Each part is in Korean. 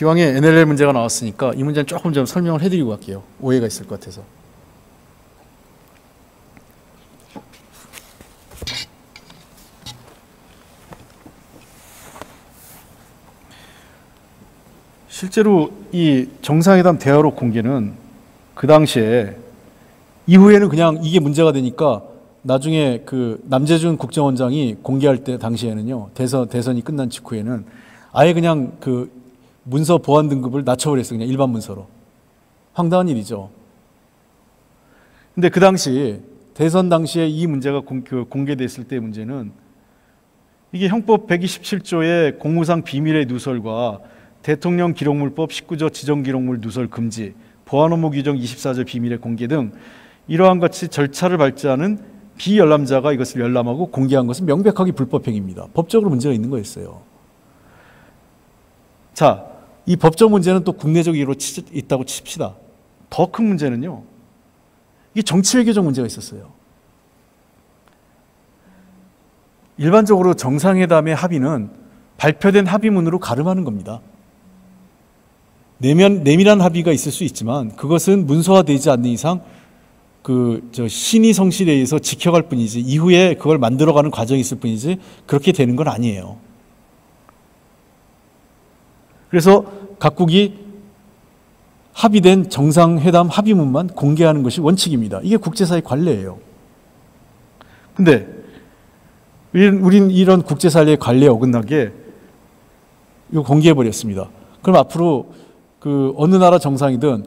기왕에 NLL 문제가 나왔으니까 이 문제는 조금 좀 설명을 해드리고 갈게요. 오해가 있을 것 같아서. 실제로 이 정상회담 대화록 공개는 그 당시에 이후에는 그냥 이게 문제가 되니까 나중에 그 남재준 국정원장이 공개할 때 당시에는요, 대선이 끝난 직후에는 아예 그냥 그 문서 보안 등급을 낮춰버렸어요. 그냥 일반 문서로. 황당한 일이죠. 근데 그 당시 대선 당시에 이 문제가 공개됐을 때의 문제는 이게 형법 127조의 공무상 비밀의 누설과 대통령 기록물법 19조 지정기록물 누설 금지, 보안 업무 규정 24조 비밀의 공개 등 이러한 같이 절차를 밟지 않은 비열람자가 이것을 열람하고 공개한 것은 명백하게 불법행위입니다. 법적으로 문제가 있는 거였어요. 자, 이 법적 문제는 또 국내적으로 있다고 칩시다. 더 큰 문제는요, 이게 정치외교적 문제가 있었어요. 일반적으로 정상회담의 합의는 발표된 합의문으로 가름하는 겁니다. 내밀한 합의가 있을 수 있지만 그것은 문서화되지 않는 이상 신의 성실에 의해서 지켜갈 뿐이지, 이후에 그걸 만들어가는 과정이 있을 뿐이지 그렇게 되는 건 아니에요. 그래서 각국이 합의된 정상회담 합의문만 공개하는 것이 원칙입니다. 이게 국제사회 관례예요. 근데 우린 이런 국제사회의 관례에 어긋나게 이거 공개해버렸습니다. 그럼 앞으로 그 어느 나라 정상이든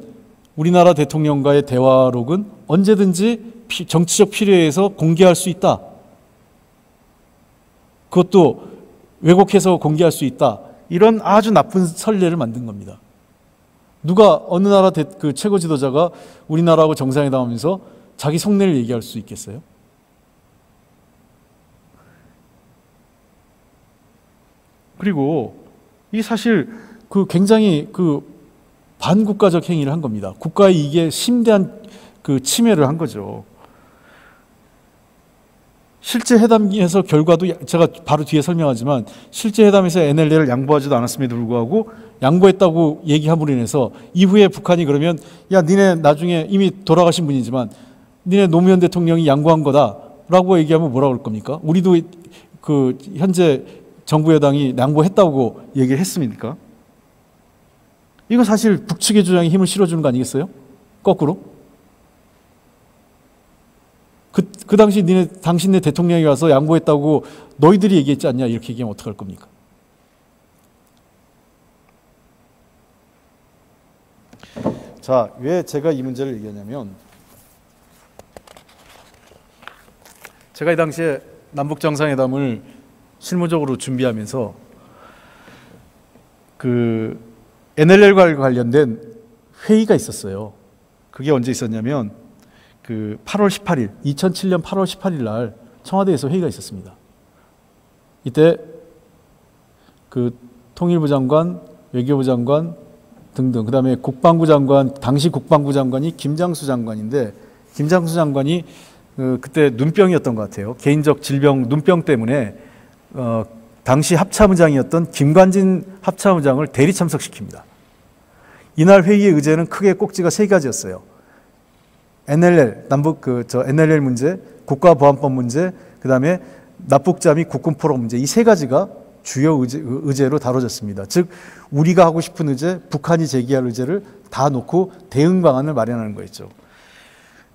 우리나라 대통령과의 대화록은 언제든지 정치적 필요에 의해서 공개할 수 있다. 그것도 왜곡해서 공개할 수 있다. 이런 아주 나쁜 선례를 만든 겁니다. 누가 어느 나라 그 최고 지도자가 우리나라하고 정상회담하면서 자기 속내를 얘기할 수 있겠어요? 그리고 이 사실 그 굉장히 그 반국가적 행위를 한 겁니다. 국가의 이익에 심대한 그 침해를 한 거죠. 실제 회담에서 결과도 제가 바로 뒤에 설명하지만 실제 회담에서 NLL을 양보하지도 않았음에도 불구하고 양보했다고 얘기함으로 인해서 이후에 북한이 그러면 야, 니네 나중에 이미 돌아가신 분이지만 니네 노무현 대통령이 양보한 거다라고 얘기하면 뭐라고 그럴 겁니까? 우리도 그 현재 정부 여당이 양보했다고 얘기를 했습니까? 이거 사실 북측의 주장에 힘을 실어주는 거 아니겠어요? 거꾸로? 그 당시 당신네 대통령이 와서 양보했다고 너희들이 얘기했지 않냐, 이렇게 얘기하면 어떡할 겁니까? 자, 왜 제가 이 문제를 얘기하냐면, 제가 이 당시에 남북정상회담을 실무적으로 준비하면서 그 NLL과 관련된 회의가 있었어요. 그게 언제 있었냐면 그 8월 18일, 2007년 8월 18일 날 청와대에서 회의가 있었습니다. 이때 그 통일부 장관, 외교부 장관 등등, 그 다음에 국방부 장관, 당시 국방부 장관이 김장수 장관인데, 김장수 장관이 그때 눈병이었던 것 같아요. 개인적 질병, 눈병 때문에 당시 합참의장이었던 김관진 합참의장을 대리 참석시킵니다. 이날 회의의 의제는 크게 꼭지가 세 가지였어요. NLL, NLL 문제, 국가보안법 문제, 그 다음에 납북자 및 국군 포로 문제, 이 세 가지가 주요 의제로 다뤄졌습니다. 즉, 우리가 하고 싶은 의제, 북한이 제기할 의제를 다 놓고 대응 방안을 마련하는 거였죠.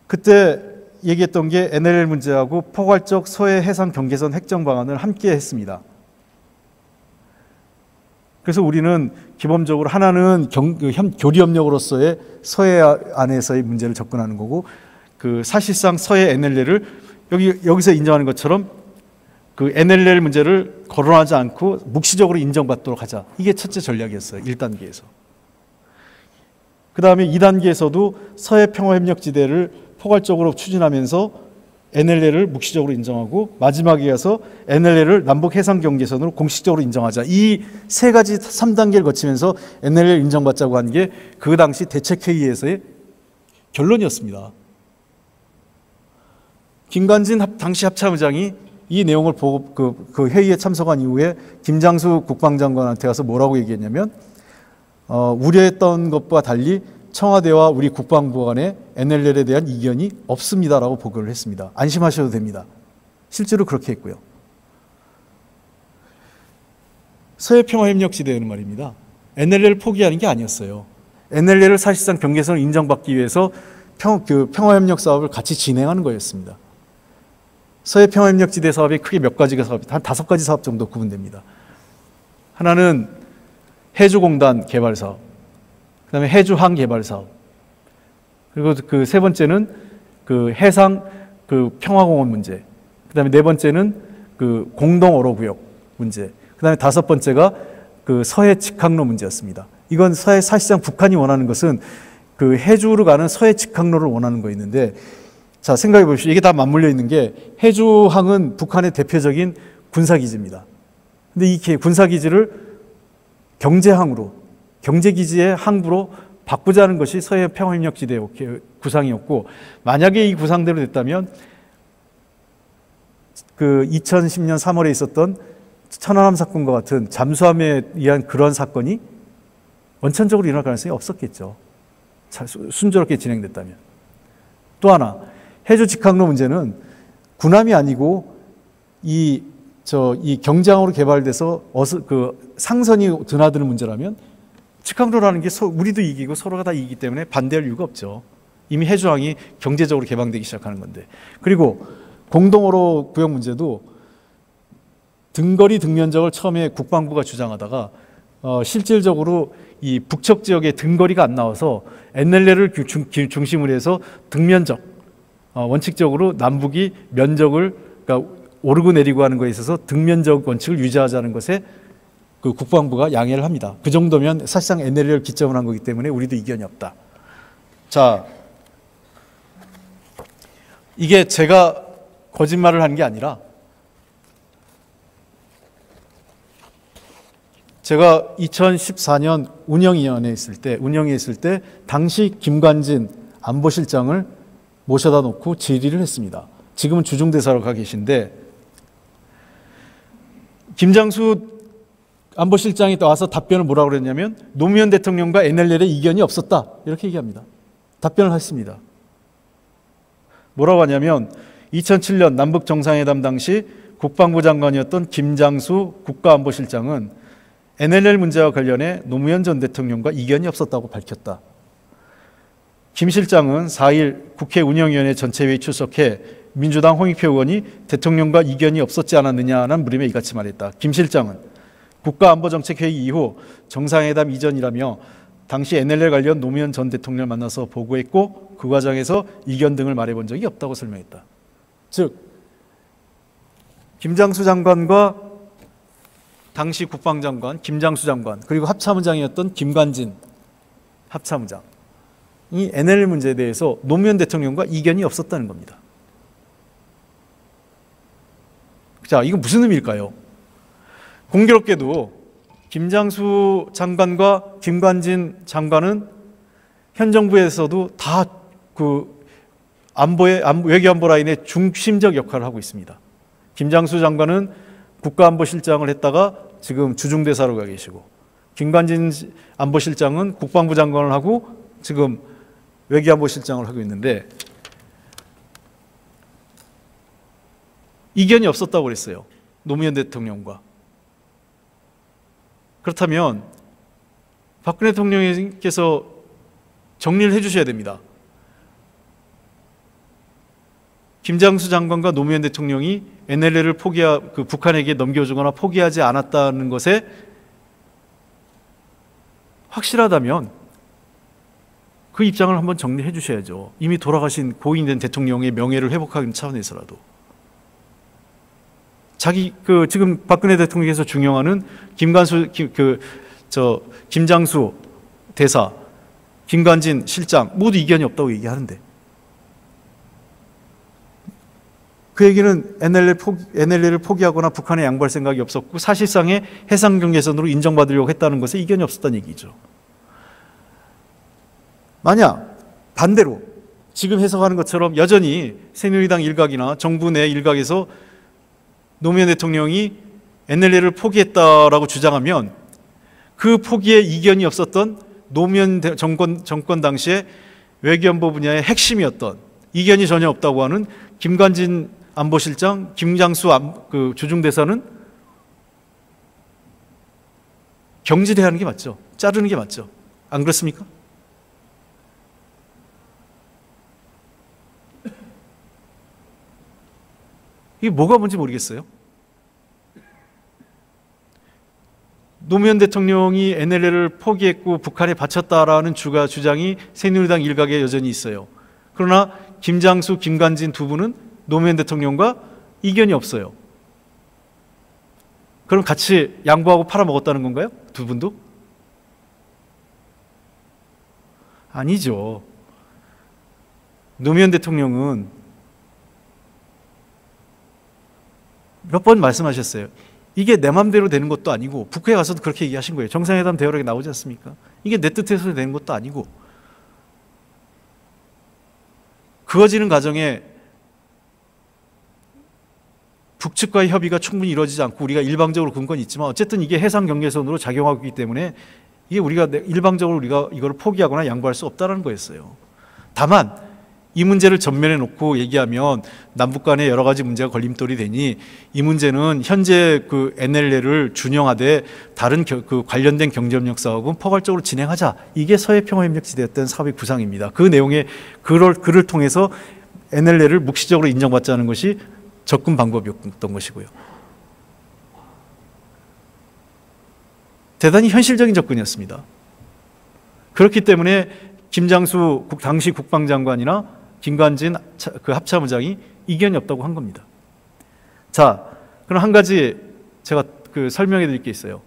그때 얘기했던 게 NLL 문제하고 포괄적 서해 해상 경계선 핵정 방안을 함께 했습니다. 그래서 우리는 기본적으로 하나는 교류협력으로서의 서해 안에서의 문제를 접근하는 거고, 그 사실상 서해 NLL을 여기서 인정하는 것처럼 그 NLL 문제를 거론하지 않고 묵시적으로 인정받도록 하자. 이게 첫째 전략이었어요. 1단계에서. 그 다음에 2단계에서도 서해 평화협력지대를 포괄적으로 추진하면서 NLL을 묵시적으로 인정하고, 마지막에 가서 NLL을 남북 해상 경계선으로 공식적으로 인정하자. 이 세 가지 3단계를 거치면서 NLL 인정받자고 한 게 그 당시 대책회의에서의 결론이었습니다. 김관진 당시 합참의장이 이 내용을 보고 그 회의에 참석한 이후에 김장수 국방장관한테 가서 뭐라고 얘기했냐면, 우려했던 것과 달리 청와대와 우리 국방부 간에 NLL에 대한 이견이 없습니다라고 보고를 했습니다. 안심하셔도 됩니다. 실제로 그렇게 했고요. 서해평화협력지대는 말입니다. NLL을 포기하는 게 아니었어요. NLL을 사실상 경계선을 인정받기 위해서 평화협력 사업을 같이 진행하는 거였습니다. 서해평화협력지대 사업이 크게 몇 가지가 사업이 한 5가지 사업 정도 구분됩니다. 하나는 해주공단 개발 사업, 그다음에 해주항 개발 사업, 그리고 그 세 번째는 그 해상 그 평화공원 문제, 그다음에 네 번째는 그 공동 어로구역 문제, 그다음에 5번째가 그 서해 직항로 문제였습니다. 이건 사실상 북한이 원하는 것은 그 해주로 가는 서해 직항로를 원하는 거였는데, 자, 생각해 보십시오. 이게 다 맞물려 있는 게 해주항은 북한의 대표적인 군사기지입니다. 근데 이 군사기지를 경제항으로, 경제기지의 항구로 바꾸자는 것이 서해 평화협력지대 구상이었고, 만약에 이 구상대로 됐다면 그 2010년 3월에 있었던 천안함 사건과 같은 잠수함에 의한 그런 사건이 원천적으로 일어날 가능성이 없었겠죠. 순조롭게 진행됐다면. 또 하나, 해주 직항로 문제는 군함이 아니고 이 경제항으로 개발돼서 상선이 드나드는 문제라면 직항로라는 게 우리도 이기고 서로가 다 이기기 때문에 반대할 이유가 없죠. 이미 해주항이 경제적으로 개방되기 시작하는 건데. 그리고 공동어로 구역 문제도 등거리 등면적을 처음에 국방부가 주장하다가 실질적으로 이 북측 지역의 등거리가 안 나와서 NLL을 중심으로 해서 등면적, 원칙적으로 남북이 면적을 그러니까 오르고 내리고 하는 것에 있어서 등면적 원칙을 유지하자는 것에 그 국방부가 양해를 합니다. 그 정도면 사실상 NLL을 기점으로 한 거기 때문에 우리도 이견이 없다. 자, 이게 제가 거짓말을 한 게 아니라 제가 2014년 운영위원회에 있을 때 당시 김관진 안보실장을 모셔다 놓고 질의를 했습니다. 지금은 주중대사로 가 계신데, 김장수 안보실장이 와서 답변을 뭐라고 그랬냐면 노무현 대통령과 NLL에 이견이 없었다, 이렇게 얘기합니다. 답변을 했습니다. 뭐라고 하냐면 2007년 남북 정상회담 당시 국방부 장관이었던 김장수 국가안보실장은 NLL 문제와 관련해 노무현 전 대통령과 이견이 없었다고 밝혔다. 김 실장은 4일 국회 운영위원회 전체회의 출석해 민주당 홍익표 의원이 대통령과 이견이 없었지 않았느냐는 물음에 이같이 말했다. 김 실장은 국가안보정책회의 이후 정상회담 이전이라며 당시 NLL 관련 노무현 전 대통령을 만나서 보고했고 그 과정에서 이견 등을 말해본 적이 없다고 설명했다. 즉, 김장수 장관과 당시 국방장관 김장수 장관 그리고 합참의장이었던 김관진 합참의장 이 NLL 문제에 대해서 노무현 대통령과 이견이 없었다는 겁니다. 자, 이건 무슨 의미일까요? 공교롭게도 김장수 장관과 김관진 장관은 현 정부에서도 다 그 외교안보 라인의 중심적 역할을 하고 있습니다. 김장수 장관은 국가안보실장을 했다가 지금 주중대사로 가 계시고, 김관진 안보실장은 국방부 장관을 하고 지금 외교안보실장을 하고 있는데 이견이 없었다고 그랬어요. 노무현 대통령과. 그렇다면 박근혜 대통령께서 정리를 해주셔야 됩니다. 김장수 장관과 노무현 대통령이 NLL을 북한에게 넘겨주거나 포기하지 않았다는 것에 확실하다면 그 입장을 한번 정리해 주셔야죠. 이미 돌아가신 고인된 대통령의 명예를 회복하는 차원에서라도. 지금 박근혜 대통령께서 중용하는 김장수 대사, 김관진 실장 모두 이견이 없다고 얘기하는데, 그 얘기는 NLL을 포기하거나 북한에 양보할 생각이 없었고 사실상의 해상 경계선으로 인정받으려고 했다는 것에 이견이 없었다는 얘기죠. 만약 반대로 지금 해석하는 것처럼 여전히 새누리당 일각이나 정부 내 일각에서 노무현 대통령이 NLL을 포기했다라고 주장하면 그 포기에 이견이 없었던 노무현 정권 당시에 외교안보 분야의 핵심이었던, 이견이 전혀 없다고 하는 김관진 안보실장, 김장수 그 주중대사는 경질해야 하는 게 맞죠. 자르는 게 맞죠. 안 그렇습니까? 이게 뭐가 뭔지 모르겠어요. 노무현 대통령이 NLL을 포기했고 북한에 바쳤다라는 주장이 새누리당 일각에 여전히 있어요. 그러나 김장수, 김관진 두 분은 노무현 대통령과 이견이 없어요. 그럼 같이 양보하고 팔아먹었다는 건가요? 두 분도? 아니죠. 노무현 대통령은 몇 번 말씀하셨어요. 이게 내 맘대로 되는 것도 아니고, 북한에 가서도 그렇게 얘기하신 거예요. 정상회담 대화록에 나오지 않습니까? 이게 내 뜻에서 되는 것도 아니고, 그어지는 과정에 북측과의 협의가 충분히 이루어지지 않고 우리가 일방적으로 근 건 있지만 어쨌든 이게 해상 경계선으로 작용하고 있기 때문에 이게 우리가 일방적으로 우리가 이걸 포기하거나 양보할 수 없다는 거였어요. 다만 이 문제를 전면에 놓고 얘기하면 남북 간에 여러 가지 문제가 걸림돌이 되니 이 문제는 현재 그 NLL을 준용하되 다른 그 관련된 경제협력 사업은 포괄적으로 진행하자. 이게 서해평화협력지대였던 사업의 구상입니다. 그 내용의 글을 통해서 NLL을 묵시적으로 인정받자는 것이 접근 방법이었던 것이고요. 대단히 현실적인 접근이었습니다. 그렇기 때문에 김장수 당시 국방장관이나 김관진 그 합참의장이 이견이 없다고 한 겁니다. 자, 그럼 한 가지 제가 그 설명해 드릴 게 있어요.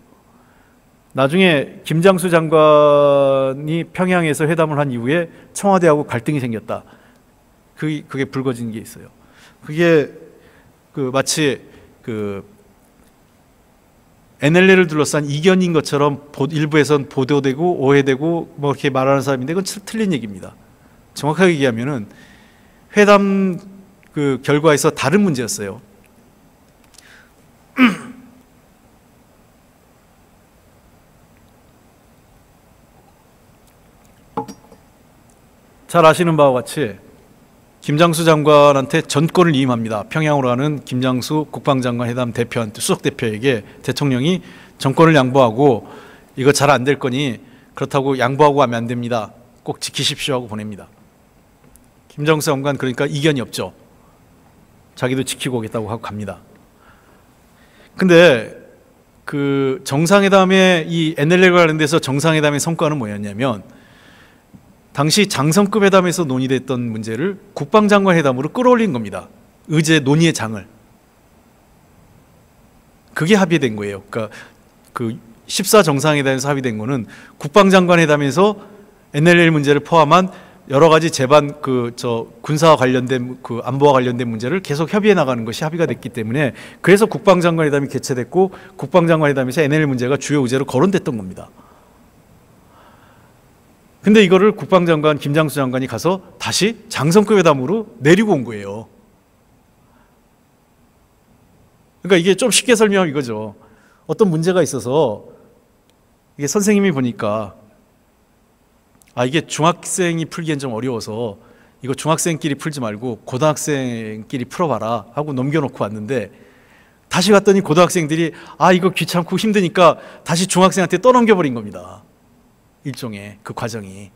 나중에 김장수 장관이 평양에서 회담을 한 이후에 청와대하고 갈등이 생겼다. 그게 불거진 게 있어요. 그게 그 마치 그 NLL을 둘러싼 이견인 것처럼 일부에선 보도되고 오해되고 뭐 이렇게 말하는 사람인데 그건 틀린 얘기입니다. 정확하게 얘기하면은 회담 그 결과에서 다른 문제였어요. 잘 아시는 바와 같이 김장수 장관한테 전권을 위임합니다. 평양으로 가는 김장수 국방장관 회담 대표한테, 수석 대표에게 대통령이 전권을 양보하고 이거 잘 안 될 거니 그렇다고 양보하고 하면 안 됩니다. 꼭 지키십시오 하고 보냅니다. 김장수 장관 그러니까 이견이 없죠. 자기도 지키고 오겠다고 하고 갑니다. 근데 그 정상회담의 이 NLL과 관련돼서 정상회담의 성과는 뭐였냐면 당시 장성급 회담에서 논의됐던 문제를 국방장관 회담으로 끌어올린 겁니다. 의제 논의의 장을. 그게 합의된 거예요. 그러니까 그 14 정상회담에서 합의된 거는 국방장관 회담에서 NLL 문제를 포함한 여러 가지 제반 군사와 관련된 그 안보와 관련된 문제를 계속 협의해 나가는 것이 합의가 됐기 때문에 그래서 국방장관 회담이 개최됐고 국방장관 회담에서 NLL 문제가 주요 의제로 거론됐던 겁니다. 근데 이거를 국방장관 김장수 장관이 가서 다시 장성급 회담으로 내리고 온 거예요. 그러니까 이게 좀 쉽게 설명하면 이거죠. 어떤 문제가 있어서 이게 선생님이 보니까 이게 중학생이 풀기엔 좀 어려워서 이거 중학생끼리 풀지 말고 고등학생끼리 풀어봐라 하고 넘겨놓고 왔는데 다시 갔더니 고등학생들이 이거 귀찮고 힘드니까 다시 중학생한테 떠넘겨버린 겁니다. 일종의 그 과정이.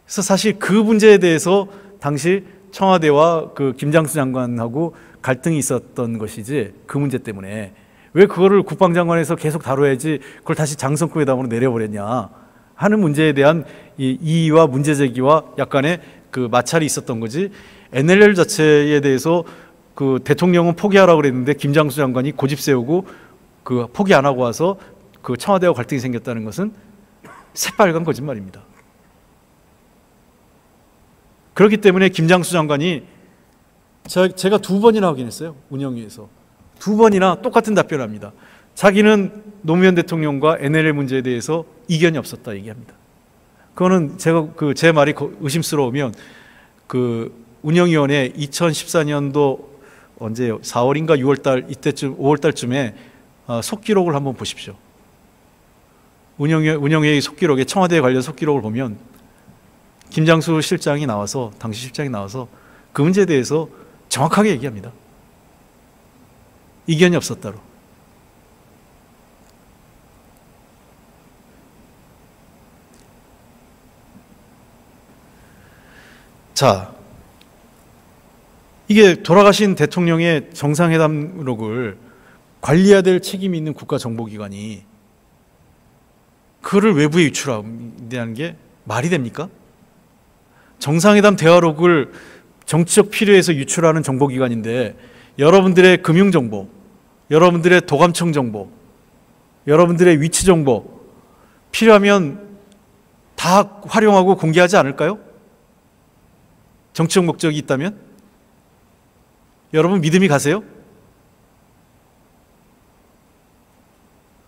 그래서 사실 그 문제에 대해서 당시 청와대와 그 김장수 장관하고 갈등이 있었던 것이지 그 문제 때문에 왜 그거를 국방장관에서 계속 다뤄야지 그걸 다시 장성급 회담으로 내려버렸냐 하는 문제에 대한 이 이의와 문제 제기와 약간의 그 마찰이 있었던 거지 NLL 자체에 대해서 그 대통령은 포기하라고 그랬는데 김장수 장관이 고집 세우고 그 포기 안 하고 와서 그 청와대와 갈등이 생겼다는 것은 새빨간 거짓말입니다. 그렇기 때문에 김장수 장관이 제가 2번이나 확인했어요. 운영위에서 2번이나 똑같은 답변을 합니다. 자기는 노무현 대통령과 NLL 문제에 대해서 이견이 없었다 얘기합니다. 그거는 제 말이 의심스러우면 그 운영위원회 2014년도 언제요? 4월인가 6월달 이때쯤 5월달쯤에 속기록을 한번 보십시오. 운영회의 속기록에 청와대 관련 속기록을 보면 김장수 실장이 나와서 당시 실장이 나와서 그 문제에 대해서 정확하게 얘기합니다. 이견이 없었다로. 자, 이게 돌아가신 대통령의 정상회담록을 관리해야 될 책임이 있는 국가정보기관이 그거를 외부에 유출한다는 게 말이 됩니까? 정상회담 대화록을 정치적 필요에서 유출하는 정보기관인데 여러분들의 금융정보, 여러분들의 도감청 정보, 여러분들의 위치 정보 필요하면 다 활용하고 공개하지 않을까요? 정치적 목적이 있다면? 여러분 믿음이 가세요?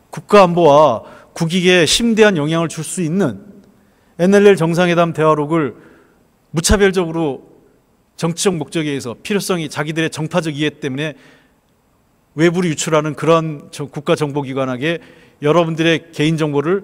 국가안보와 국익에 심대한 영향을 줄 수 있는 NLL 정상회담 대화록을 무차별적으로 정치적 목적에 의해서 필요성이 자기들의 정파적 이해 때문에 외부로 유출하는 그런 국가정보기관에게 여러분들의 개인정보를